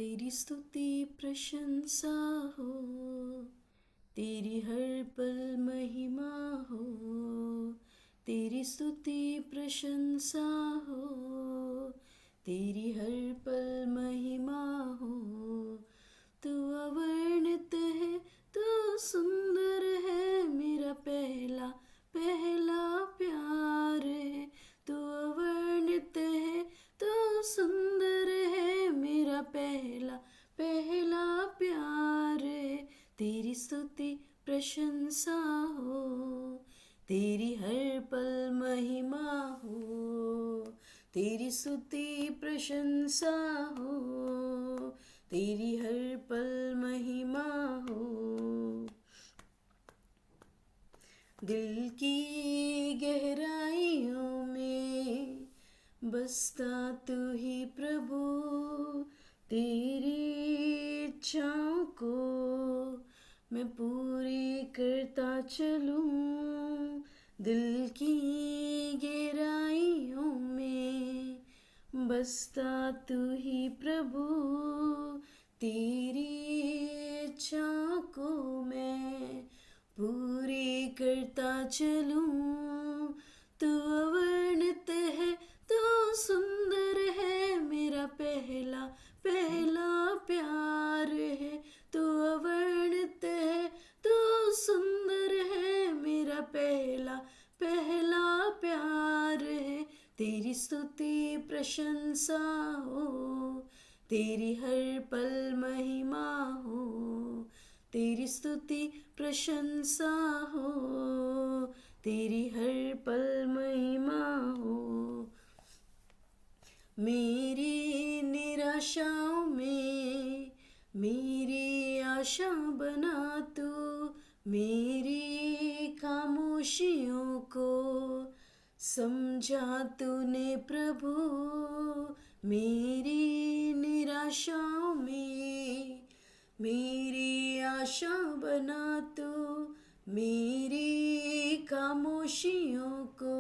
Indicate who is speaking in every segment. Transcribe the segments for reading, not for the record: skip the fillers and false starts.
Speaker 1: तेरी स्तुति प्रशंसा हो, तेरी हर पल महिमा हो। तेरी स्तुति प्रशंसा हो, तेरी हर पल महिमा हो। तू अवर्णित है, तू सुंदर है, मेरा पहला पहला प्यार है। तू अवर्णित है, तू सुंदर है, मेरा पहला पहला प्यार है। तेरी स्तुति प्रशंसा हो, तेरी हर पल महिमा हो। तेरी स्तुति प्रशंसा हो, तेरी हर पल महिमा हो। दिल की गहराइयों में बसता तू ही प्रभु, तेरी इच्छाओं को मैं पूरी करता चलूं। दिल की गहराइयों में बसता तू ही प्रभु, तेरी इच्छा को मैं पूरी करता चलूं। तू अवर्णित है, तू सुंदर है, मेरा पहला पहला प्यार है। तू अवर्णित है, तू सुंदर है, मेरा पहला पहला प्यार है। तेरी स्तुति प्रशंसा हो, तेरी हर पल महिमा हो। तेरी स्तुति प्रशंसा हो, तेरी हर पल महिमा हो। मेरी निराशाओं में मेरी आशा बना तू, मेरी खामोशियों को समझा तूने प्रभु। मेरी निराशाओं में मेरी आशा बना तू, मेरी खामोशियों को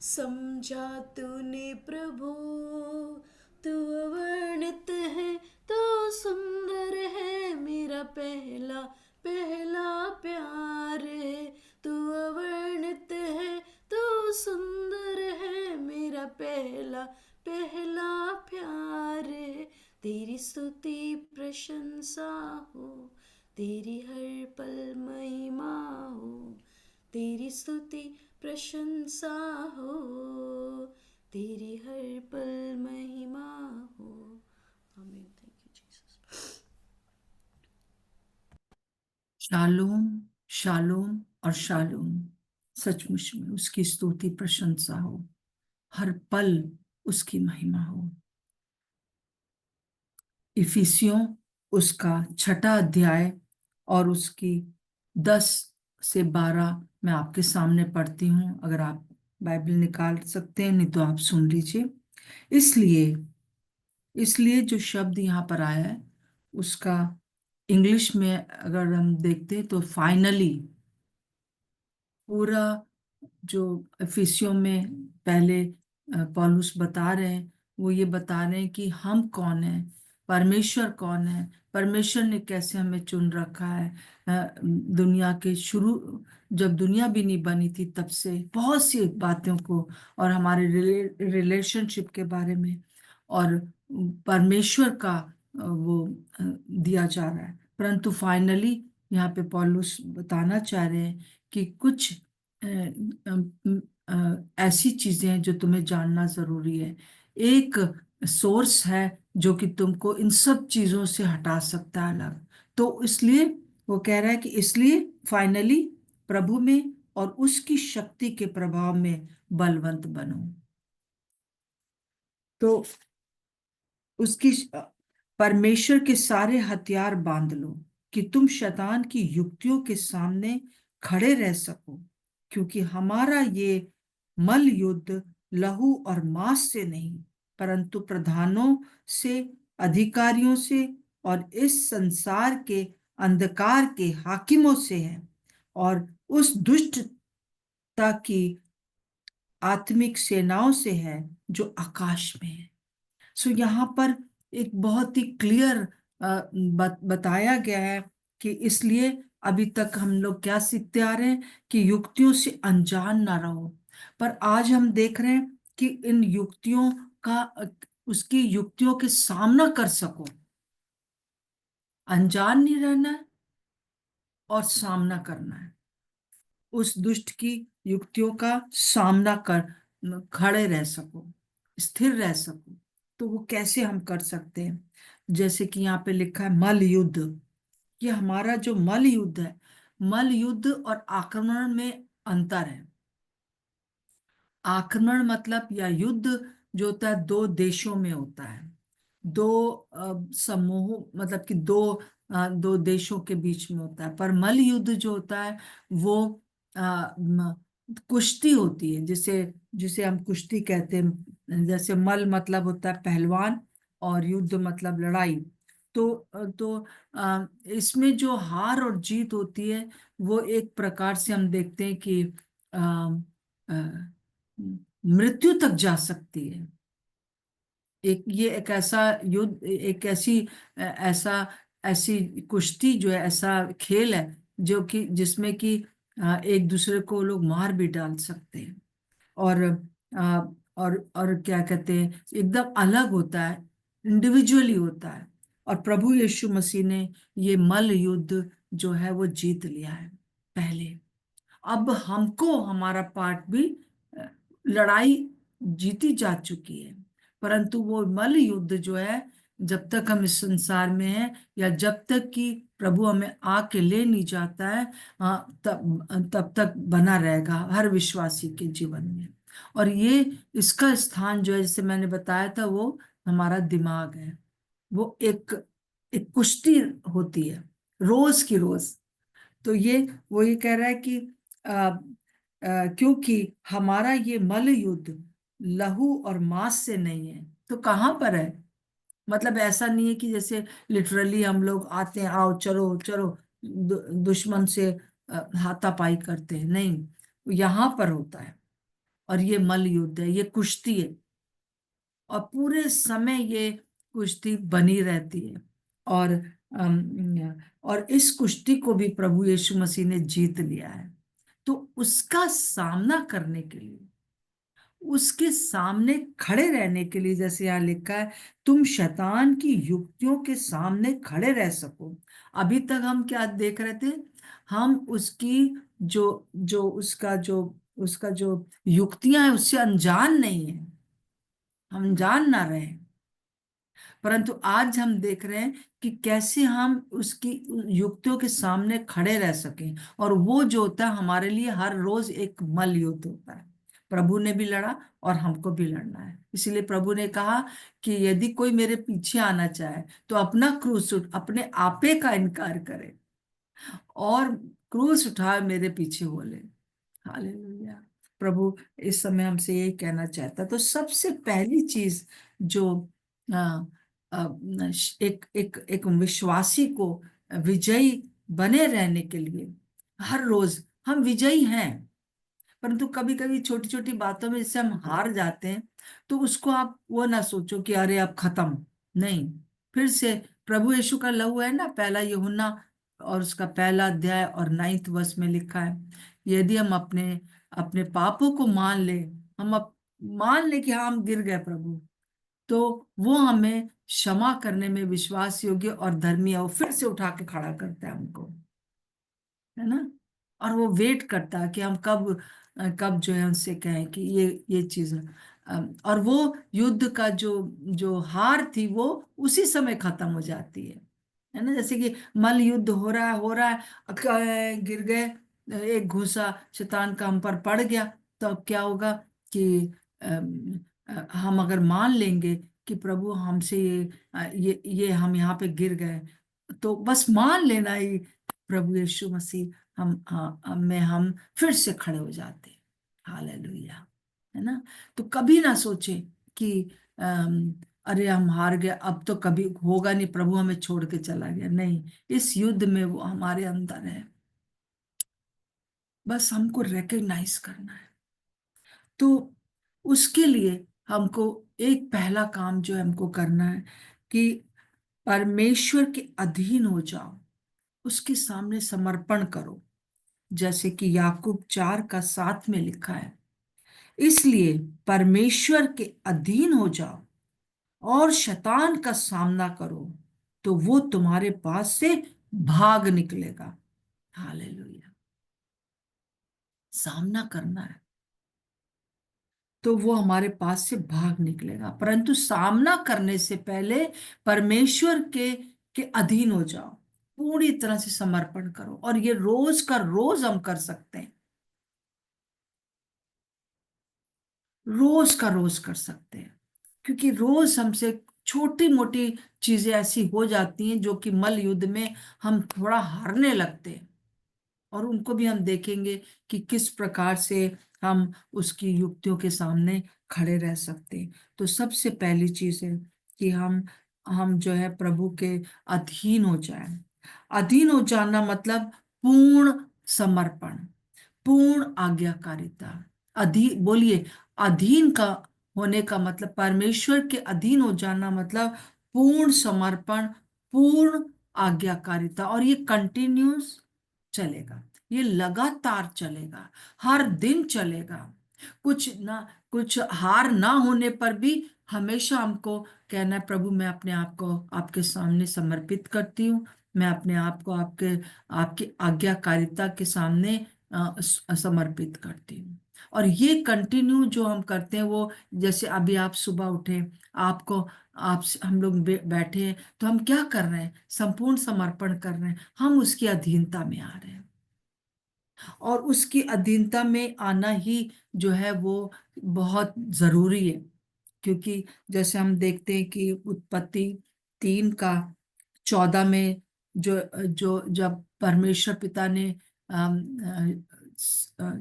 Speaker 1: समझा तूने प्रभु। तू अवर्णित है, तो सुंदर है, मेरा पहला पहला प्यार है। तू अवर्णित है, तो सुंदर है, मेरा पहला पहला प्यार है। तेरी स्तुति प्रशंसा हो, तेरी हर पल महिमा हो। तेरी स्तुति प्रशंसा हो, तेरी हर पल महिमा हो। आमीन। Thank you Jesus.
Speaker 2: Shalom, shalom और शालोम। सचमुच में उसकी स्तुति प्रशंसा हो, हर पल उसकी महिमा हो। इफिसियों उसका 6 अध्याय और उसकी 10 से 12 मैं आपके सामने पढ़ती हूँ। अगर आप बाइबल निकाल सकते हैं, नहीं तो आप सुन लीजिए। इसलिए इसलिए जो शब्द यहाँ पर आया है उसका इंग्लिश में अगर हम देखते हैं तो फाइनली, पूरा जो एफिसियों में पहले पौलुस बता रहे हैं, वो ये बता रहे हैं कि हम कौन है, परमेश्वर कौन है, परमेश्वर ने कैसे हमें चुन रखा है। दुनिया के शुरू, जब दुनिया भी नहीं बनी थी तब से बहुत सी बातों को, और हमारे रिलेशनशिप के बारे में, और परमेश्वर का वो दिया जा रहा है। परंतु फाइनली यहाँ पे पौलुस बताना चाह रहे हैं कि कुछ ऐसी चीजें हैं जो तुम्हें जानना जरूरी है। एक सोर्स है जो कि तुमको इन सब चीजों से हटा सकता है अलग। तो इसलिए वो कह रहा है कि इसलिए फाइनली प्रभु में और उसकी शक्ति के प्रभाव में बलवंत बनो। तो उसकी परमेश्वर के सारे हथियार बांध लो कि तुम शैतान की युक्तियों के सामने खड़े रह सको, क्योंकि हमारा ये मल युद्ध लहू और मांस से नहीं, परंतु प्रधानों से, अधिकारियों से और इस संसार के अंधकार के हाकिमों से है, और उस दुष्टता की आत्मिक सेनाओं से है जो आकाश में है। सो यहाँ पर एक बहुत ही क्लियर बताया गया है कि इसलिए अभी तक हम लोग क्या सीखते आ रहे हैं कि युक्तियों से अनजान ना रहो। पर आज हम देख रहे हैं कि इन युक्तियों का उसकी युक्तियों के सामना कर सको, अनजान नहीं रहना है और सामना करना है, उस दुष्ट की युक्तियों का सामना कर खड़े रह सको, स्थिर रह सको। तो वो कैसे हम कर सकते हैं? जैसे कि यहाँ पे लिखा है मल युद्ध। ये हमारा जो मल युद्ध है, मल युद्ध और आक्रमण में अंतर है। आक्रमण मतलब या युद्ध जो होता है दो देशों में होता है, दो समूह मतलब कि दो देशों के बीच में होता है। पर मल युद्ध जो होता है वो कुश्ती होती है, जिसे जिसे हम कुश्ती कहते हैं। जैसे मल मतलब होता है पहलवान और युद्ध मतलब लड़ाई। तो इसमें जो हार और जीत होती है वो एक प्रकार से हम देखते हैं कि अ, अ, मृत्यु तक जा सकती है। ये एक ऐसा युद्ध, एक ऐसा ऐसी कुश्ती जो है, ऐसा खेल है जो कि जिसमें कि एक दूसरे को लोग मार भी डाल सकते हैं। और और क्या कहते हैं, एकदम अलग होता है, इंडिविजुअली होता है। और प्रभु यीशु मसीह ने ये मल्ल युद्ध जो है वो जीत लिया है पहले। अब हमको हमारा पार्ट भी, अ, लड़ाई जीती जा चुकी है। परंतु वो मल्ल युद्ध जो है, जब तक हम इस संसार में हैं या जब तक कि प्रभु हमें आके ले नहीं जाता है, तब तब तक बना रहेगा हर विश्वासी के जीवन में। और ये इसका स्थान जो है, जैसे मैंने बताया था, वो हमारा दिमाग है। वो एक एक कुश्ती होती है रोज की रोज। तो ये वो ये कह रहा है कि क्योंकि हमारा ये मल युद्ध लहू और मांस से नहीं है। तो कहाँ पर है? मतलब ऐसा नहीं है कि जैसे लिटरली हम लोग आते हैं, आओ चलो चलो दुश्मन से हाथापाई करते हैं, नहीं। यहाँ पर होता है। और ये मल युद्ध है, ये कुश्ती है, और पूरे समय ये कुश्ती बनी रहती है। और और इस कुश्ती को भी प्रभु यीशु मसीह ने जीत लिया है। तो उसका सामना करने के लिए, उसके सामने खड़े रहने के लिए, जैसे यहाँ लिखा है, तुम शैतान की युक्तियों के सामने खड़े रह सको। अभी तक हम क्या देख रहे थे? हम उसकी जो जो उसका जो युक्तियां हैं उससे अनजान नहीं है, हम जान ना रहे। परंतु आज हम देख रहे हैं कि कैसे हम उसकी युक्तियों के सामने खड़े रह सकें। और वो जो होता है हमारे लिए हर रोज एक मल युद्ध होता है। प्रभु ने भी लड़ा और हमको भी लड़ना है। इसीलिए प्रभु ने कहा कि यदि कोई मेरे पीछे आना चाहे तो अपना क्रूस अपने आपे का इनकार करे और क्रूस उठाए मेरे पीछे बोले। हालेलुया। प्रभु इस समय हमसे यही कहना चाहता है। तो सबसे पहली चीज जो आ, आ, एक एक एक विश्वासी को विजयी बने रहने के लिए, हर रोज हम विजयी हैं, परंतु कभी कभी छोटी छोटी बातों में जैसे हम हार जाते हैं, तो उसको आप वो ना सोचो कि अरे अब खत्म। नहीं, फिर से प्रभु यीशु का लहू है ना, पहला यूहन्ना और उसका पहला अध्याय और 9वें वर्ष में लिखा है, यदि हम अपने अपने पापों को मान ले, मान ले कि हाँ हम गिर गए प्रभु, तो वो हमें क्षमा करने में विश्वास योग्य और धर्मी है। वो फिर से उठा के खड़ा करता है हमको, है ना। और वो वेट करता है कि हम कब जो है उनसे कहें कि ये चीज और वो युद्ध का जो जो हार थी वो उसी समय खत्म हो जाती है ना। जैसे कि मल युद्ध हो रहा है, गिर गए, एक घूसा शैतान का हम पर पड़ गया, तो अब क्या होगा कि हम अगर मान लेंगे कि प्रभु हमसे ये हम यहाँ पे गिर गए, तो बस मान लेना ही, प्रभु यीशु मसीह हम फिर से खड़े हो जाते हैं। हालेलुया, है ना। तो कभी ना सोचे कि अरे हम हार गए, अब तो कभी होगा नहीं, प्रभु हमें छोड़ के चला गया। नहीं, इस युद्ध में वो हमारे अंदर है, बस हमको रिकग्नाइज करना है। तो उसके लिए हमको एक पहला काम जो है हमको करना है कि परमेश्वर के अधीन हो जाओ, उसके सामने समर्पण करो, जैसे कि याकूब 4:7 में लिखा है। इसलिए परमेश्वर के अधीन हो जाओ और शैतान का सामना करो, तो वो तुम्हारे पास से भाग निकलेगा। हालेलुया। सामना करना है तो वो हमारे पास से भाग निकलेगा, परंतु सामना करने से पहले परमेश्वर के अधीन हो जाओ, पूरी तरह से समर्पण करो। और ये रोज का रोज हम कर सकते हैं, रोज का रोज कर सकते हैं, क्योंकि रोज हमसे छोटी मोटी चीजें ऐसी हो जाती हैं जो कि मल युद्ध में हम थोड़ा हारने लगते हैं, और उनको भी हम देखेंगे कि किस प्रकार से हम उसकी युक्तियों के सामने खड़े रह सकते हैं। तो सबसे पहली चीज है कि हम जो है प्रभु के अधीन हो जाएं। अधीन हो जाना मतलब पूर्ण समर्पण, पूर्ण आज्ञाकारिता। बोलिए, अधीन का होने का मतलब, परमेश्वर के अधीन हो जाना मतलब पूर्ण समर्पण, पूर्ण आज्ञाकारिता। और ये कंटिन्यूस चलेगा, ये लगातार चलेगा, हर दिन चलेगा। कुछ हार ना होने पर भी हमेशा हमको कहना है, प्रभु मैं अपने आप को आपके सामने समर्पित करती हूँ, मैं अपने आप को आपके आपकी आज्ञाकारिता के सामने समर्पित करती हूँ। और ये कंटिन्यू जो हम करते हैं, वो जैसे अभी आप सुबह उठे, आपको आप हम लोग बैठे हैं, तो हम क्या कर रहे हैं? संपूर्ण समर्पण कर रहे हैं, हम उसकी अधीनता में आ रहे हैं। और उसकी अधीनता में आना ही जो है वो बहुत जरूरी है, क्योंकि जैसे हम देखते हैं कि उत्पत्ति 3:14 में जो जो जब परमेश्वर पिता ने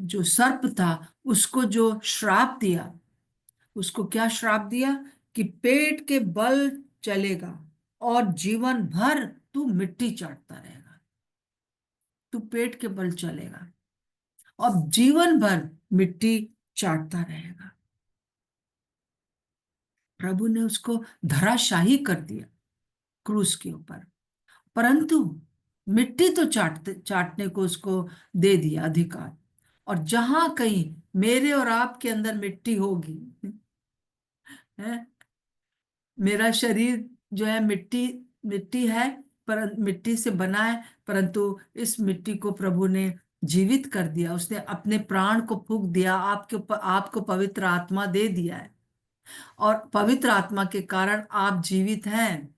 Speaker 2: जो सर्प था उसको जो श्राप दिया, उसको क्या श्राप दिया? कि पेट के बल चलेगा और जीवन भर तू मिट्टी चाटता रहेगा। तू पेट के बल चलेगा और जीवन भर मिट्टी चाटता रहेगा। प्रभु ने उसको धराशाही कर दिया क्रूस के ऊपर, परंतु मिट्टी तो चाटने को उसको दे दिया अधिकार। और जहां कहीं मेरे और आपके अंदर मिट्टी होगी, है, मेरा शरीर जो है मिट्टी मिट्टी है, पर मिट्टी से बना है, परंतु इस मिट्टी को प्रभु ने जीवित कर दिया, उसने अपने प्राण को फूंक दिया, आपको पवित्र आत्मा दे दिया है, और पवित्र आत्मा के कारण आप जीवित हैं।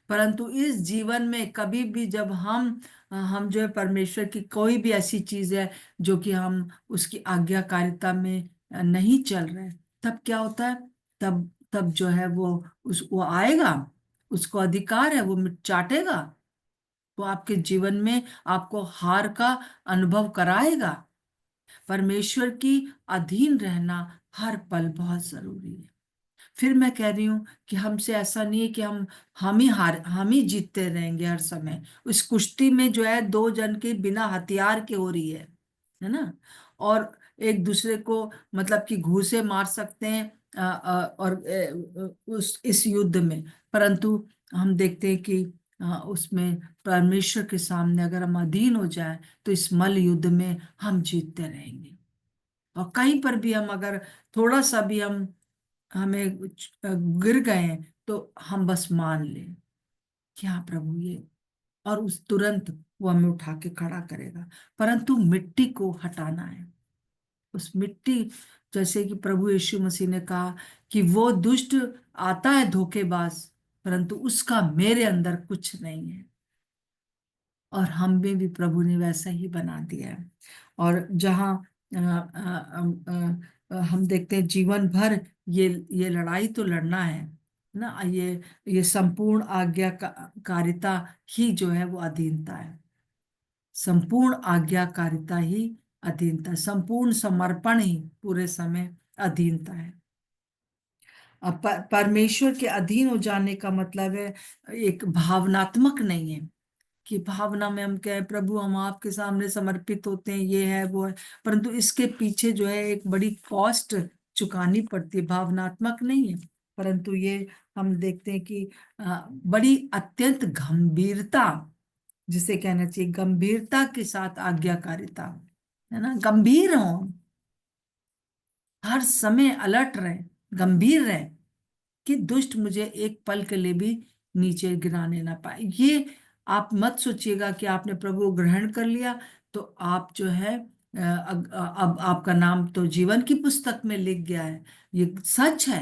Speaker 2: परंतु इस जीवन में कभी भी जब हम जो है परमेश्वर की कोई भी ऐसी चीज है जो कि हम उसकी आज्ञाकारिता में नहीं चल रहे, तब क्या होता है? तब तब जो है वो आएगा, उसको अधिकार है, वो चाटेगा, वो आपके जीवन में आपको हार का अनुभव कराएगा। परमेश्वर की अधीन रहना हर पल बहुत जरूरी है। फिर मैं कह रही हूँ कि हमसे ऐसा नहीं है कि हम ही जीतते रहेंगे हर समय। उस कुश्ती में जो है दो जन के बिना हथियार के हो रही है ना, और एक दूसरे को मतलब कि घूंसे मार सकते हैं और उस इस युद्ध में, परंतु हम देखते हैं कि उसमें परमेश्वर के सामने अगर हम अधीन हो जाए तो इस मल युद्ध में हम जीतते रहेंगे। और कहीं पर भी हम अगर थोड़ा सा भी हमें गिर गए हैं, तो हम बस मान लें कि हाँ प्रभु ये, और उस तुरंत वो हमें उठा के खड़ा करेगा। परंतु मिट्टी को हटाना है, उस मिट्टी, जैसे कि प्रभु यीशु मसीह ने कहा कि वो दुष्ट आता है धोखेबाज, परंतु उसका मेरे अंदर कुछ नहीं है। और हम में भी प्रभु ने वैसा ही बना दिया है। और जहाँ हम देखते हैं जीवन भर ये लड़ाई तो लड़ना है ना, ये संपूर्ण आज्ञाकारिता ही जो है वो अधीनता है, संपूर्ण आज्ञाकारिता ही अधीनता, संपूर्ण समर्पण ही पूरे समय अधीनता है। अब परमेश्वर के अधीन हो जाने का मतलब है एक भावनात्मक नहीं है कि भावना में हम कहें प्रभु हम आपके सामने समर्पित होते हैं, ये है वो है, परंतु इसके पीछे जो है एक बड़ी कॉस्ट चुकानी पड़ती है, भावनात्मक नहीं है। परंतु ये हम देखते हैं कि बड़ी अत्यंत गंभीरता, जिसे कहना चाहिए गंभीरता के साथ आज्ञाकारिता, है ना, गंभीर हो, हर समय अलर्ट रहे, गंभीर रहे कि दुष्ट मुझे एक पल के लिए भी नीचे गिराने ना पाए। ये आप मत सोचिएगा कि आपने प्रभु को ग्रहण कर लिया तो आप जो है अब आपका नाम तो जीवन की पुस्तक में लिख गया है। ये सच है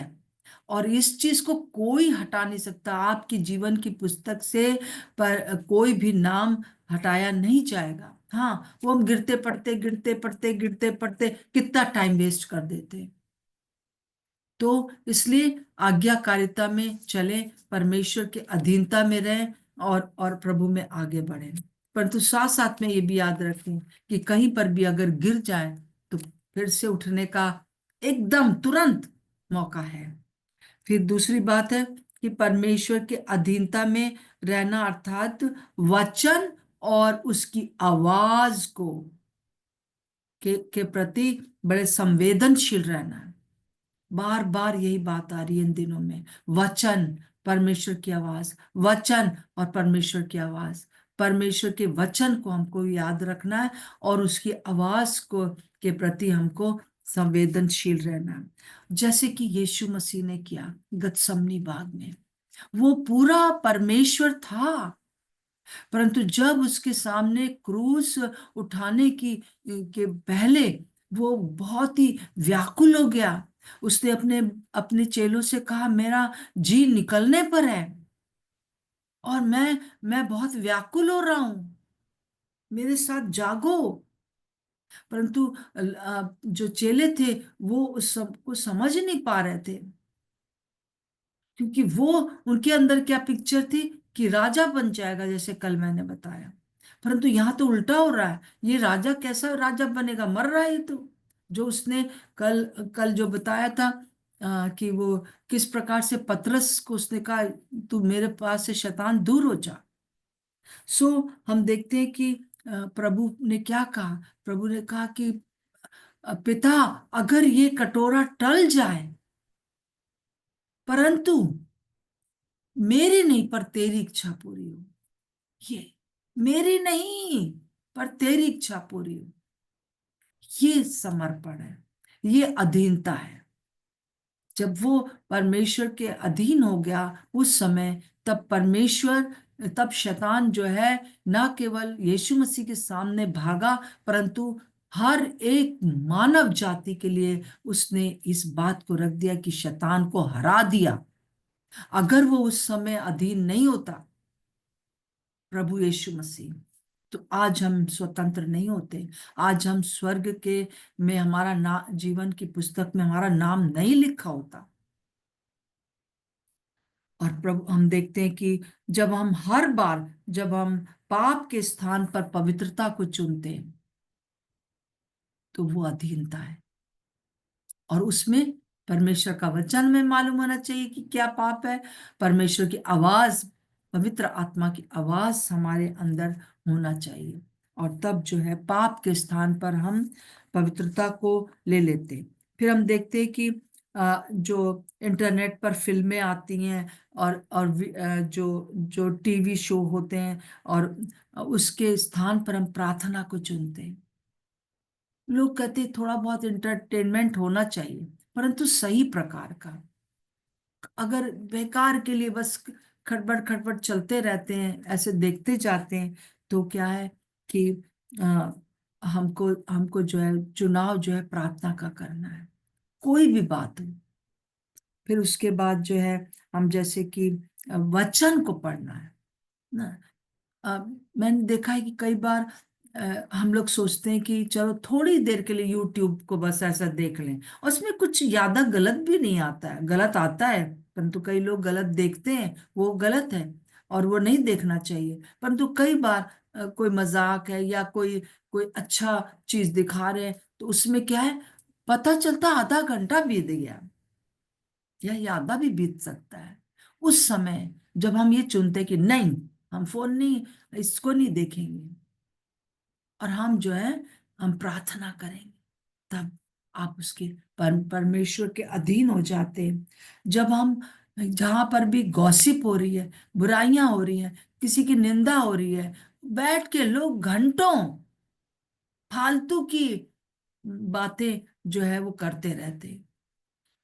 Speaker 2: और इस चीज को कोई हटा नहीं सकता आपकी जीवन की पुस्तक से। पर कोई भी नाम हटाया नहीं जाएगा। हाँ, वो हम गिरते पड़ते गिरते पड़ते गिरते पड़ते कितना टाइम वेस्ट कर देते हैं। तो इसलिए आज्ञाकारिता में चले, परमेश्वर के अधीनता में रहें और प्रभु में आगे बढ़ें। परंतु साथ साथ में ये भी याद रखें कि कहीं पर भी अगर गिर जाए तो फिर से उठने का एकदम तुरंत मौका है। फिर दूसरी बात है कि परमेश्वर के अधीनता में रहना अर्थात वचन और उसकी आवाज के प्रति बड़े संवेदनशील रहना है। बार बार यही बात आ रही है इन दिनों में, वचन, परमेश्वर की आवाज, वचन और परमेश्वर की आवाज। परमेश्वर के वचन को हमको याद रखना है और उसकी आवाज को के प्रति हमको संवेदनशील रहना है, जैसे कि यीशु मसीह ने किया गतसमनी बाग में। वो पूरा परमेश्वर था, परंतु जब उसके सामने क्रूस उठाने की के पहले वो बहुत ही व्याकुल हो गया। उसने अपने अपने चेलों से कहा मेरा जी निकलने पर है और मैं बहुत व्याकुल हो रहा हूं, मेरे साथ जागो। परंतु जो चेले थे वो उस सब को समझ नहीं पा रहे थे, क्योंकि वो उनके अंदर क्या पिक्चर थी कि राजा बन जाएगा, जैसे कल मैंने बताया। परंतु यहाँ तो उल्टा हो रहा है, ये राजा कैसा राजा बनेगा, मर रहा है ये तो। जो उसने कल कल जो बताया था कि वो किस प्रकार से पतरस को उसने कहा तू मेरे पास से शैतान दूर हो जा। सो हम देखते हैं कि प्रभु ने क्या कहा। प्रभु ने कहा कि पिता अगर ये कटोरा टल जाए, परंतु मेरी नहीं पर तेरी इच्छा पूरी हो। ये मेरी नहीं पर तेरी इच्छा पूरी हो, ये समर्पण है, ये अधीनता है। जब वो परमेश्वर के अधीन हो गया उस समय, तब शैतान जो है ना केवल यीशु मसीह के सामने भागा, परंतु हर एक मानव जाति के लिए उसने इस बात को रख दिया कि शैतान को हरा दिया। अगर वो उस समय अधीन नहीं होता प्रभु यीशु मसीह, तो आज हम स्वतंत्र नहीं होते। आज हम स्वर्ग के में हमारा जीवन की पुस्तक में हमारा नाम नहीं लिखा होता। और प्रभु हम देखते हैं कि जब हम पाप के स्थान पर पवित्रता को चुनते हैं तो वो अधीनता है। और उसमें परमेश्वर का वचन में मालूम होना चाहिए कि क्या पाप है, परमेश्वर की आवाज, पवित्र आत्मा की आवाज हमारे अंदर होना चाहिए। और तब जो है पाप के स्थान पर हम पवित्रता को ले लेते हैं। फिर हम देखते हैं कि जो इंटरनेट पर फिल्में आती हैं और जो जो टीवी शो होते हैं, और उसके स्थान पर हम प्रार्थना को चुनते हैं। लोग कहते हैं थोड़ा बहुत इंटरटेनमेंट होना चाहिए, परंतु सही प्रकार का। अगर बेकार के लिए बस खटपट खटपट चलते रहते हैं, ऐसे देखते जाते हैं, तो क्या है कि आ, हमको हमको जो है चुनाव जो है प्रार्थना का करना है, कोई भी बात हो। फिर उसके बाद जो है हम जैसे कि वचन को पढ़ना है ना। मैंने देखा है कि कई बार हम लोग सोचते हैं कि चलो थोड़ी देर के लिए यूट्यूब को बस ऐसा देख लें, और उसमें कुछ ज्यादा गलत भी नहीं आता है, गलत आता है परंतु कई लोग गलत देखते हैं, वो गलत है और वो नहीं देखना चाहिए। परंतु कई बार कोई मजाक है या कोई कोई अच्छा चीज दिखा रहे हैं, तो उसमें क्या है, पता चलता आधा घंटा बीत गया या आधा भी बीत सकता है। उस समय जब हम ये चुनते कि नहीं, हम फोन नहीं, इसको नहीं देखेंगे, और हम जो है हम प्रार्थना करेंगे, तब आप उसके परमेश्वर के अधीन हो जाते हैं। जब हम जहां पर भी गॉसिप हो रही है, बुराइयां हो रही हैं, किसी की निंदा हो रही है, बैठ के लोग घंटों फालतू की बातें जो है वो करते रहते हैं।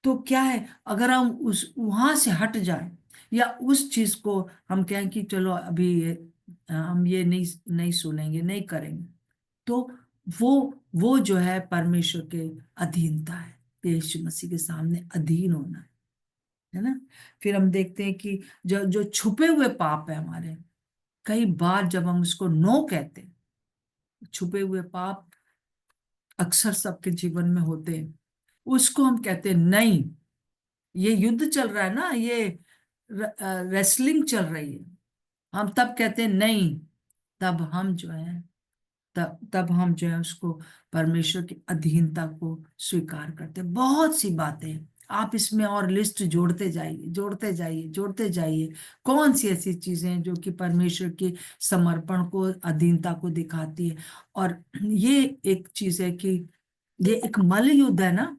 Speaker 2: तो क्या है, अगर हम उस वहां से हट जाए, या उस चीज को हम कहें कि चलो अभी हम ये नहीं नहीं सुनेंगे, नहीं करेंगे, तो वो वो जो है परमेश्वर के अधीनता है, यीशु मसीह के सामने अधीन होना है ना। फिर हम देखते हैं कि जो जो छुपे हुए पाप है हमारे, कई बार जब हम उसको नो कहते हैं, छुपे हुए पाप अक्सर सबके जीवन में होते हैं, उसको हम कहते हैं नहीं, ये युद्ध चल रहा है ना, ये रेसलिंग चल रही है, हम तब कहते हैं नहीं। तब हम जो है तब हम जो है उसको परमेश्वर की अधीनता को स्वीकार करते हैं। बहुत सी बातें हैं। आप इसमें और लिस्ट जोड़ते जाइए, जोड़ते जाइए, जोड़ते जाइए। कौन सी ऐसी चीजें हैं जो कि परमेश्वर के समर्पण को, अधीनता को दिखाती है। और ये एक चीज है कि ये एक मल्ल युद्ध है ना,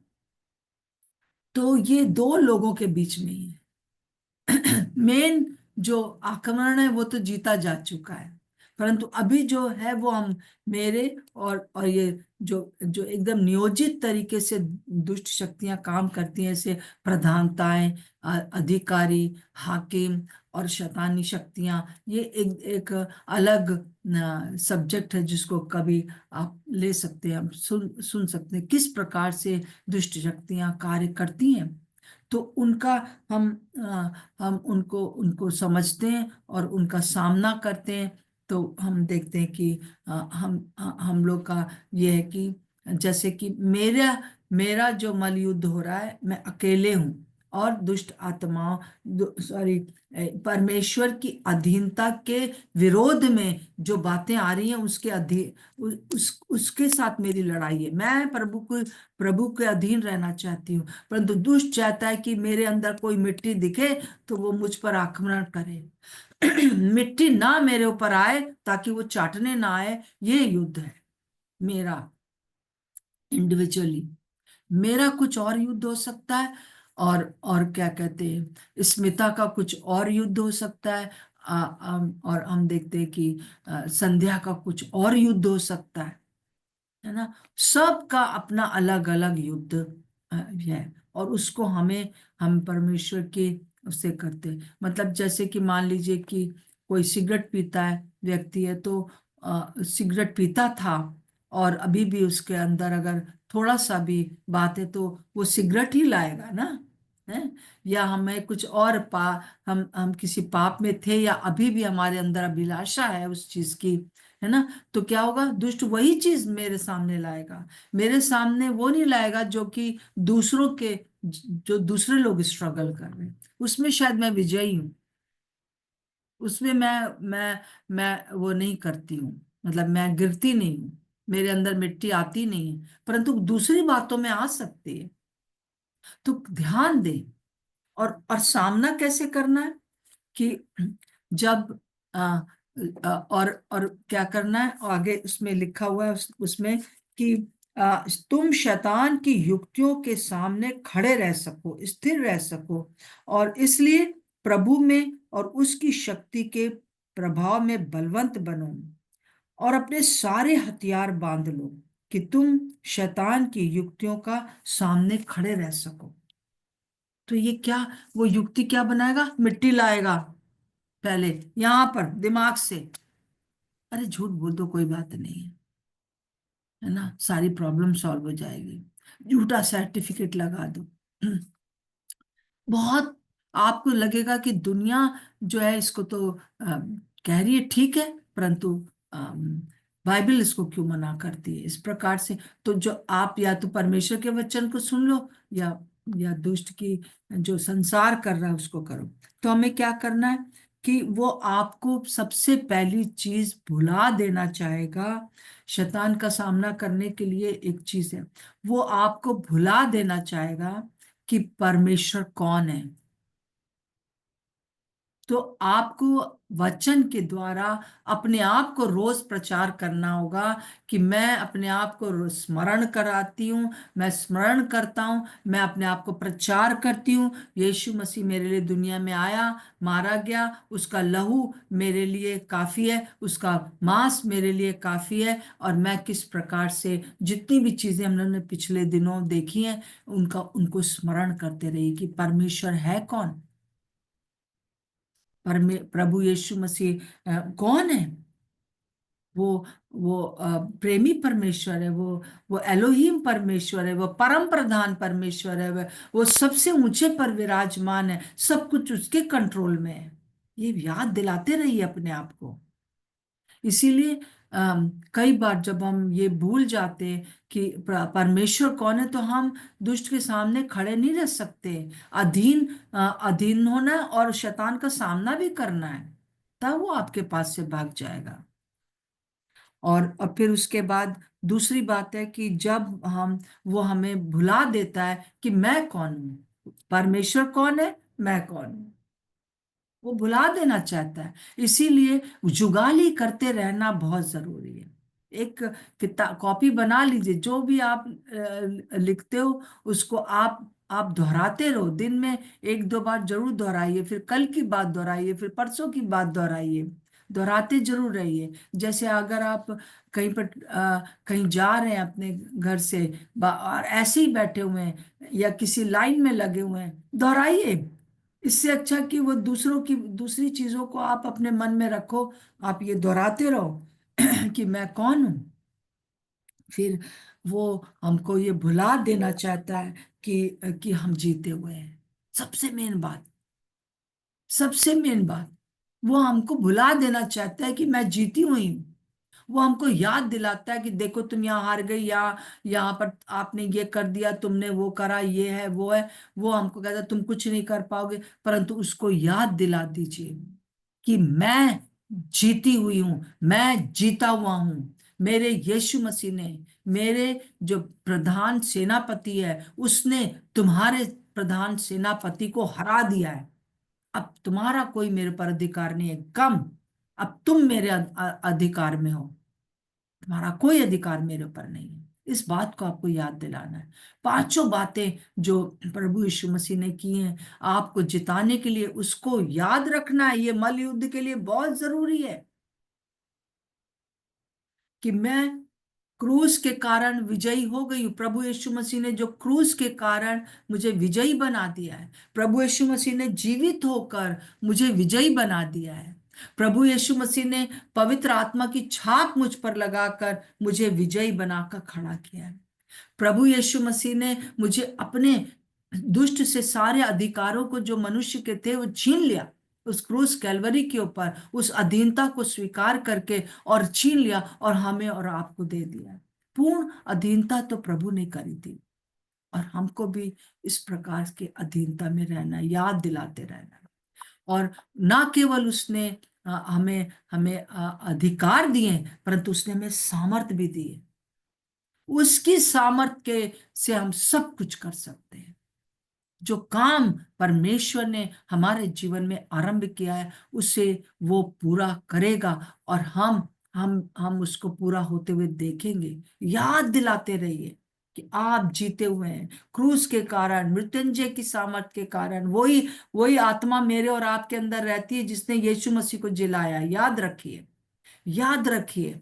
Speaker 2: तो ये दो लोगों के बीच में ही है। मेन जो आक्रमण है वो तो जीता जा चुका है, परंतु अभी जो है वो हम मेरे और ये जो जो एकदम नियोजित तरीके से दुष्ट शक्तियां काम करती हैं, जैसे प्रधानताएं, अधिकारी, हाकिम और शैतानी शक्तियां, ये एक अलग सब्जेक्ट है जिसको कभी आप ले सकते हैं, हम सुन सकते हैं किस प्रकार से दुष्ट शक्तियां कार्य करती हैं। तो उनका हम हम उनको उनको समझते हैं और उनका सामना करते हैं। तो हम देखते हैं कि हम लोग का ये है कि जैसे कि मेरा मेरा जो मल युद्ध हो रहा है, मैं अकेले हूँ, और दुष्ट आत्माओं, सॉरी, परमेश्वर की अधीनता के विरोध में जो बातें आ रही हैं, उसके उसके साथ मेरी लड़ाई है। मैं प्रभु के अधीन रहना चाहती हूँ, परंतु दुष्ट चाहता है कि मेरे अंदर कोई मिट्टी दिखे तो वो मुझ पर आक्रमण करे। मिट्टी ना मेरे ऊपर आए ताकि वो चाटने ना आए। ये युद्ध है मेरा इंडिविजुअली। मेरा कुछ और युद्ध हो सकता है, और क्या कहते हैं, स्मिता का कुछ और युद्ध हो सकता है। और हम देखते हैं कि संध्या का कुछ और युद्ध हो सकता है ना। सबका अपना अलग अलग युद्ध है, और उसको हम परमेश्वर के उससे करते हैं। मतलब जैसे कि मान लीजिए कि कोई सिगरेट पीता है, व्यक्ति है, तो सिगरेट पीता था, और अभी भी उसके अंदर अगर थोड़ा सा भी बात है तो वो सिगरेट ही लाएगा ना, है। या हमें कुछ और हम किसी पाप में थे, या अभी भी हमारे अंदर अभिलाषा है उस चीज की, है ना, तो क्या होगा, दुष्ट वही चीज मेरे सामने लाएगा। मेरे सामने वो नहीं लाएगा जो कि दूसरों के, जो दूसरे लोग स्ट्रगल कर रहे हैं, उसमें शायद मैं विजयी हूँ, उसमें मैं वो नहीं करती हूँ, मतलब मैं गिरती नहीं हूँ, मेरे अंदर मिट्टी आती नहीं है, परंतु दूसरी बातों में आ सकती है। तो ध्यान दे। और सामना कैसे करना है कि जब और क्या करना है, और आगे उसमें लिखा हुआ है, उसमें कि तुम शैतान की युक्तियों के सामने खड़े रह सको, स्थिर रह सको, और इसलिए प्रभु में और उसकी शक्ति के प्रभाव में बलवंत बनो, और अपने सारे हथियार बांध लो कि तुम शैतान की युक्तियों का सामने खड़े रह सको। तो ये क्या, वो युक्ति क्या बनाएगा, मिट्टी लाएगा पहले यहां पर दिमाग से। अरे झूठ बोल दो, कोई बात नहीं है ना, सारी प्रॉब्लम सॉल्व हो जाएगी। झूठा सर्टिफिकेट लगा दो। बहुत आपको लगेगा कि दुनिया जो है इसको तो कह रही है ठीक है, परंतु बाइबल इसको क्यों मना करती है इस प्रकार से। तो जो आप या तो परमेश्वर के वचन को सुन लो, या दुष्ट की जो संसार कर रहा है उसको करो। तो हमें क्या करना है कि वो आपको सबसे पहली चीज भुला देना चाहेगा। शैतान का सामना करने के लिए एक चीज है, वो आपको भुला देना चाहेगा कि परमेश्वर कौन है। तो आपको वचन के द्वारा अपने आप को रोज प्रचार करना होगा कि मैं अपने आप को रोज स्मरण कराती हूँ, मैं स्मरण करता हूँ, मैं अपने आप को प्रचार करती हूँ। यीशु मसीह मेरे लिए दुनिया में आया, मारा गया, उसका लहू मेरे लिए काफी है, उसका मांस मेरे लिए काफी है। और मैं किस प्रकार से जितनी भी चीजें हम लोगों ने पिछले दिनों देखी हैं उनको स्मरण करते रहिए कि परमेश्वर है कौन। प्रभु यीशु मसीह कौन है? वो प्रेमी परमेश्वर है, वो एलोहीम परमेश्वर है, वो परम प्रधान परमेश्वर है, वो सबसे ऊंचे पर विराजमान है, सब कुछ उसके कंट्रोल में है। ये याद दिलाते रहिए अपने आप को। इसीलिए कई बार जब हम ये भूल जाते हैं कि परमेश्वर कौन है, तो हम दुष्ट के सामने खड़े नहीं रह सकते। अधीन होना है और शैतान का सामना भी करना है, तब वो आपके पास से भाग जाएगा। और फिर उसके बाद दूसरी बात है कि जब वो हमें भुला देता है कि मैं कौन हूं, परमेश्वर कौन है, मैं कौन हूं, वो भुला देना चाहता है। इसीलिए जुगाली करते रहना बहुत जरूरी है। एक किताब कॉपी बना लीजिए, जो भी आप लिखते हो उसको आप दोहराते रहो। दिन में एक दो बार जरूर दोहराइए, फिर कल की बात दोहराइए, फिर परसों की बात दोहराइए, दोहराते जरूर रहिए। जैसे अगर आप कहीं पर कहीं जा रहे हैं अपने घर से और ऐसे ही बैठे हुए हैं या किसी लाइन में लगे हुए हैं, दोहराइए। इससे अच्छा कि वो दूसरी चीजों को आप अपने मन में रखो, आप ये दोहराते रहो कि मैं कौन हूं। फिर वो हमको ये भुला देना चाहता है कि हम जीते हुए हैं। सबसे मेन बात, सबसे मेन बात, वो हमको भुला देना चाहता है कि मैं जीती हुई हूँ। वो हमको याद दिलाता है कि देखो तुम यहाँ हार गई, या यहाँ पर आपने ये कर दिया, तुमने वो करा, ये है वो है। वो हमको कहता है तुम कुछ नहीं कर पाओगे, परंतु उसको याद दिला दीजिए कि मैं जीती हुई हूँ, मैं जीता हुआ हूँ। मेरे यीशु मसीह ने, मेरे जो प्रधान सेनापति है, उसने तुम्हारे प्रधान सेनापति को हरा दिया है। अब तुम्हारा कोई मेरे पर अधिकार नहीं है, कम। अब तुम मेरे अधिकार में हो, तुम्हारा कोई अधिकार मेरे ऊपर नहीं है। इस बात को आपको याद दिलाना है। पांचों बातें जो प्रभु यीशु मसीह ने की हैं आपको जिताने के लिए, उसको याद रखना है। ये मल युद्ध के लिए बहुत जरूरी है कि मैं क्रूस के कारण विजयी हो गई हूँ। प्रभु यीशु मसीह ने जो क्रूस के कारण मुझे विजयी बना दिया है, प्रभु यीशु मसीह ने जीवित होकर मुझे विजयी बना दिया है, प्रभु यीशु मसीह ने पवित्र आत्मा की छाप मुझ पर लगाकर मुझे विजयी बनाकर खड़ा किया है। प्रभु यीशु मसीह ने मुझे अपने दुष्ट से सारे अधिकारों को जो मनुष्य के थे वो छीन लिया। उस क्रूस कैलवरी के ऊपर उस अधीनता को स्वीकार करके और छीन लिया और हमें और आपको दे दिया। पूर्ण अधीनता तो प्रभु ने करी थी, और हमको भी इस प्रकार के अधीनता में रहना, याद दिलाते रहना। और ना केवल उसने हमें हमें अधिकार दिए, परंतु उसने हमें सामर्थ भी दिए। उसकी सामर्थ के से हम सब कुछ कर सकते हैं। जो काम परमेश्वर ने हमारे जीवन में आरंभ किया है उसे वो पूरा करेगा, और हम उसको पूरा होते हुए देखेंगे। याद दिलाते रहिए कि आप जीते हुए हैं क्रूस के कारण, मृत्युंजय की सामर्थ के कारण। वही वही आत्मा मेरे और आपके अंदर रहती है जिसने यीशु मसीह को जिलाया। याद रखिए, याद रखिए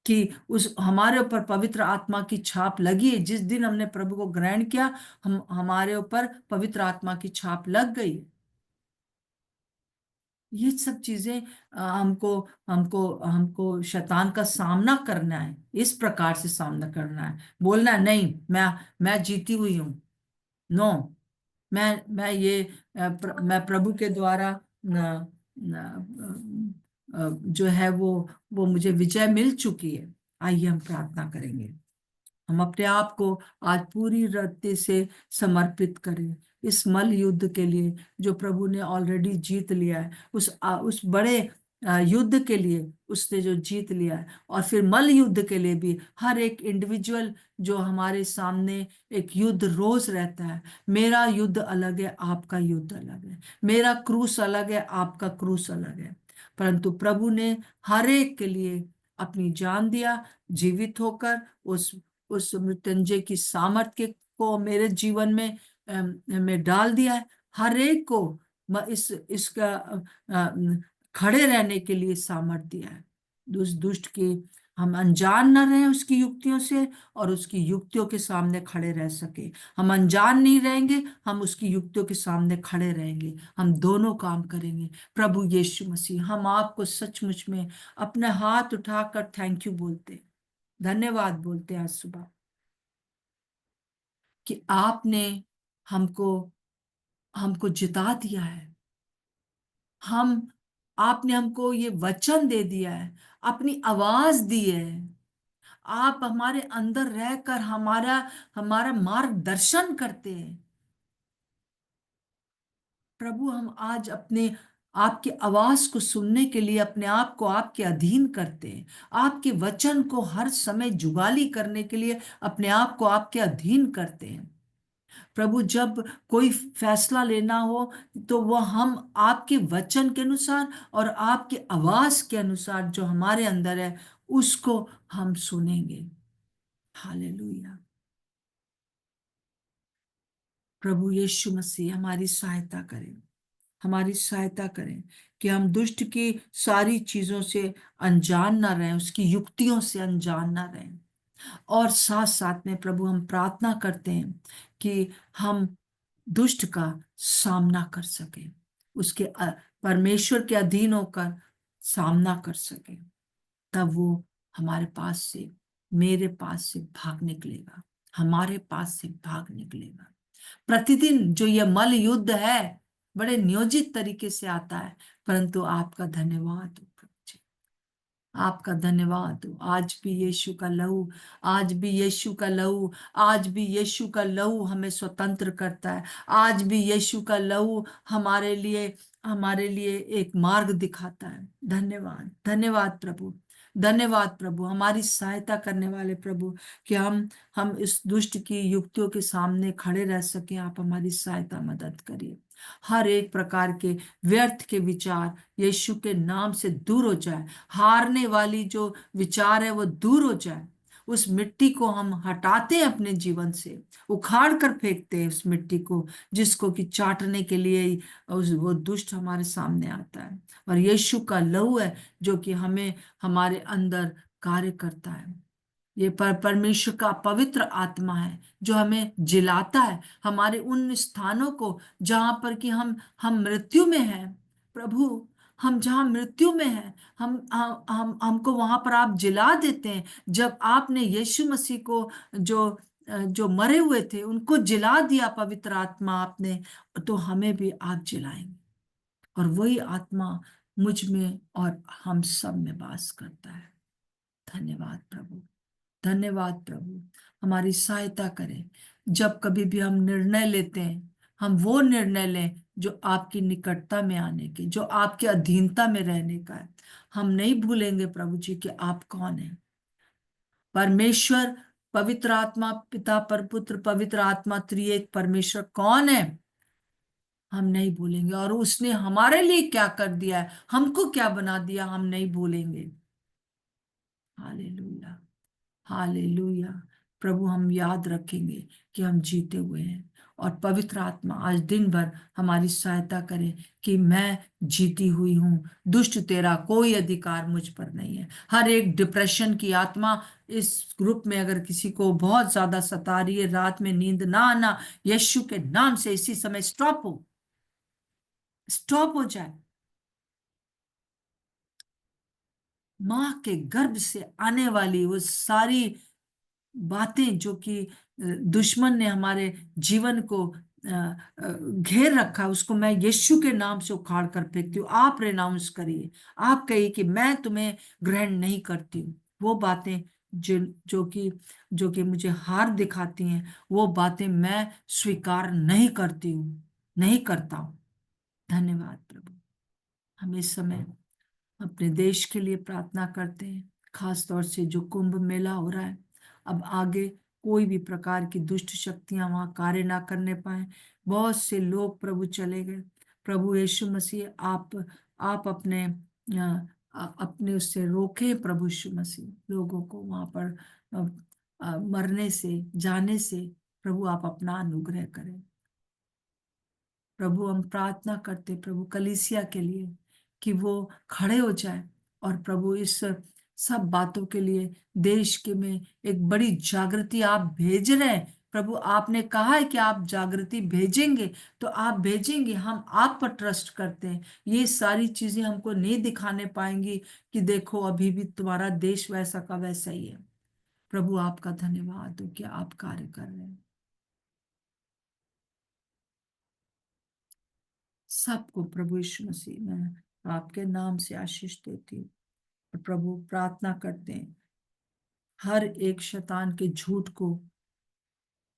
Speaker 2: कि उस हमारे ऊपर पवित्र आत्मा की छाप लगी है। जिस दिन हमने प्रभु को ग्रहण किया, हम हमारे ऊपर पवित्र आत्मा की छाप लग गई। ये सब चीजें हमको हमको हमको शैतान का सामना करना है, इस प्रकार से सामना करना है। बोलना है, नहीं मैं जीती हुई हूँ। नो, मैं ये मैं प्रभु के द्वारा जो है वो मुझे विजय मिल चुकी है। आइए हम प्रार्थना करेंगे। हम अपने आप को आज पूरी रत्ती से समर्पित करें इस मल युद्ध के लिए जो प्रभु ने ऑलरेडी जीत लिया है। उस बड़े युद्ध के लिए उसने जो जीत लिया है, और फिर मल युद्ध के लिए भी हर एक इंडिविजुअल जो हमारे सामने एक युद्ध रोज रहता है। मेरा युद्ध अलग है, आपका युद्ध अलग है, मेरा क्रूस अलग है, आपका क्रूस अलग है, परंतु प्रभु ने हर एक के लिए अपनी जान दिया, जीवित होकर उस मृत्युंजय की सामर्थ्य को मेरे जीवन में डाल दिया है। हर एक को इसका खड़े रहने के लिए सामर्थ्य दिया है। दुष्ट की हम अनजान न रहे उसकी युक्तियों से, और उसकी युक्तियों के सामने खड़े रह सके। हम अनजान नहीं रहेंगे, हम उसकी युक्तियों के सामने खड़े रहेंगे। हम दोनों काम करेंगे। प्रभु यीशु मसीह, हम आपको सचमुच में अपने हाथ उठाकर थैंक यू बोलते, धन्यवाद बोलते हैं आज सुबह, कि आपने हमको हमको जिता दिया है। हम आपने हमको ये वचन दे दिया है, अपनी आवाज दी है। आप हमारे अंदर रहकर हमारा हमारा मार्गदर्शन करते हैं। प्रभु, हम आज अपने आपकी आवाज को सुनने के लिए अपने आप को आपके अधीन करते हैं। आपके वचन को हर समय जुगाली करने के लिए अपने आप को आपके अधीन करते हैं। प्रभु, जब कोई फैसला लेना हो तो वह हम आपके वचन के अनुसार और आपकी आवाज के अनुसार जो हमारे अंदर है उसको हम सुनेंगे। हालेलुया। प्रभु यीशु मसीह हमारी सहायता करें, हमारी सहायता करें कि हम दुष्ट की सारी चीजों से अनजान ना रहें, उसकी युक्तियों से अनजान ना रहें। और साथ साथ में प्रभु हम प्रार्थना करते हैं कि हम दुष्ट का सामना कर सके, उसके परमेश्वर के अधीन होकर सामना कर सके। तब वो हमारे पास से, मेरे पास से भाग निकलेगा, हमारे पास से भाग निकलेगा। प्रतिदिन जो ये मल युद्ध है बड़े नियोजित तरीके से आता है, परंतु आपका धन्यवाद हो प्रभु जी, आपका धन्यवाद हो। आज भी यीशु का लहू, आज भी यीशु का लहू, आज भी यीशु का लहू हमें स्वतंत्र करता है। आज भी यीशु का लहू हमारे लिए एक मार्ग दिखाता है। धन्यवाद, धन्यवाद प्रभु, धन्यवाद प्रभु, हमारी सहायता करने वाले प्रभु, कि हम इस दुष्ट की युक्तियों के सामने खड़े रह सकें। आप हमारी सहायता मदद करिए। हर एक प्रकार के व्यर्थ के विचार यीशु के नाम से दूर हो जाए। हारने वाली जो विचार है वो दूर हो जाए। उस मिट्टी को हम हटाते हैं अपने जीवन से, उखाड़ कर फेंकते हैं उस मिट्टी को, जिसको कि चाटने के लिए ही वो दुष्ट हमारे सामने आता है। और यीशु का लहू है जो कि हमें हमारे अंदर कार्य करता है। ये परमेश्वर का पवित्र आत्मा है जो हमें जिलाता है हमारे उन स्थानों को जहां पर कि हम मृत्यु में हैं। प्रभु, हम जहां मृत्यु में हैं, हमको वहां पर आप जिला देते हैं। जब आपने यीशु मसीह को जो मरे हुए थे उनको जिला दिया पवित्र आत्मा आपने, तो हमें भी आप जिलाएंगे। और वही आत्मा मुझ में और हम सब में वास करता है। धन्यवाद प्रभु, धन्यवाद प्रभु। हमारी सहायता करें जब कभी भी हम निर्णय लेते हैं, हम वो निर्णय लें जो आपकी निकटता में आने के, जो आपके अधीनता में रहने का है। हम नहीं भूलेंगे प्रभु जी कि आप कौन है। परमेश्वर, पवित्र आत्मा, पिता पर पुत्र पवित्र आत्मा त्रिएक परमेश्वर कौन है, हम नहीं भूलेंगे। और उसने हमारे लिए क्या कर दिया है, हमको क्या बना दिया, हम नहीं भूलेंगे। Hallelujah, hallelujah. प्रभु, हम याद रखेंगे कि हम जीते हुए हैं। और पवित्र आत्मा आज दिन भर हमारी सहायता करे कि मैं जीती हुई हूं, दुष्ट तेरा कोई अधिकार मुझ पर नहीं है। हर एक डिप्रेशन की आत्मा इस ग्रुप में अगर किसी को बहुत ज्यादा सता रही है, रात में नींद ना आना, यीशु के नाम से इसी समय स्टॉप हो जाए। माँ के गर्भ से आने वाली वो सारी बातें जो कि दुश्मन ने हमारे जीवन को घेर रखा, उसको मैं यीशु के नाम से उखाड़ कर फेंकती हूँ। आप रेनाउंस करिए, आप कहिए कि मैं तुम्हें ग्रहण नहीं करती हूँ। वो बातें जो कि मुझे हार दिखाती हैं, वो बातें मैं स्वीकार नहीं करती हूँ, नहीं करता हूँ। धन्यवाद प्रभु। हम इस समय अपने देश के लिए प्रार्थना करते हैं, खास तौर से जो कुंभ मेला हो रहा है, अब आगे कोई भी प्रकार की दुष्ट शक्तियां वहां कार्य ना करने पाए। बहुत से लोग प्रभु चले गए। प्रभु यीशु मसीह, आप अपने उससे रोके प्रभु यीशु मसीह लोगों को वहां पर अ, मरने से, जाने से। प्रभु आप अपना अनुग्रह करें। प्रभु हम प्रार्थना करते प्रभु कलीसिया के लिए कि वो खड़े हो जाए, और प्रभु इस सब बातों के लिए देश के में एक बड़ी जागृति आप भेज रहे हैं। प्रभु आपने कहा है कि आप जागृति भेजेंगे, तो आप भेजेंगे। हम आप पर ट्रस्ट करते हैं। ये सारी चीजें हमको नहीं दिखाने पाएंगी कि देखो अभी भी तुम्हारा देश वैसा का वैसा ही है। प्रभु आपका धन्यवाद हो कि आप कार्य कर रहे हैं। सबको प्रभु यीशु मसीह में आपके नाम से आशीष देती हूँ। और प्रभु प्रार्थना करते हैं हर एक शैतान के झूठ को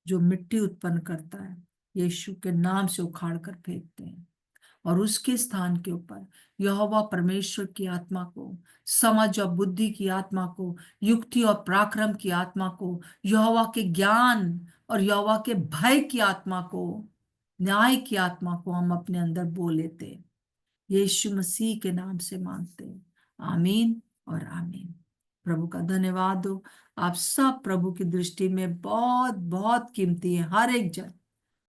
Speaker 2: जो मिट्टी उत्पन्न करता है, यीशु के नाम से उखाड़ कर फेंकते हैं, और उसके स्थान के ऊपर यहोवा परमेश्वर की आत्मा को, समझ और बुद्धि की आत्मा को, युक्ति और पराक्रम की आत्मा को, यहोवा के ज्ञान और यहोवा के भय की आत्मा को, न्याय की आत्मा को हम अपने अंदर बो लेते हैं। यीशु मसीह के नाम से मांगते हैं, आमीन और आमीन। प्रभु का धन्यवाद हो। आप सब प्रभु की दृष्टि में बहुत बहुत कीमती है, हर एक जन।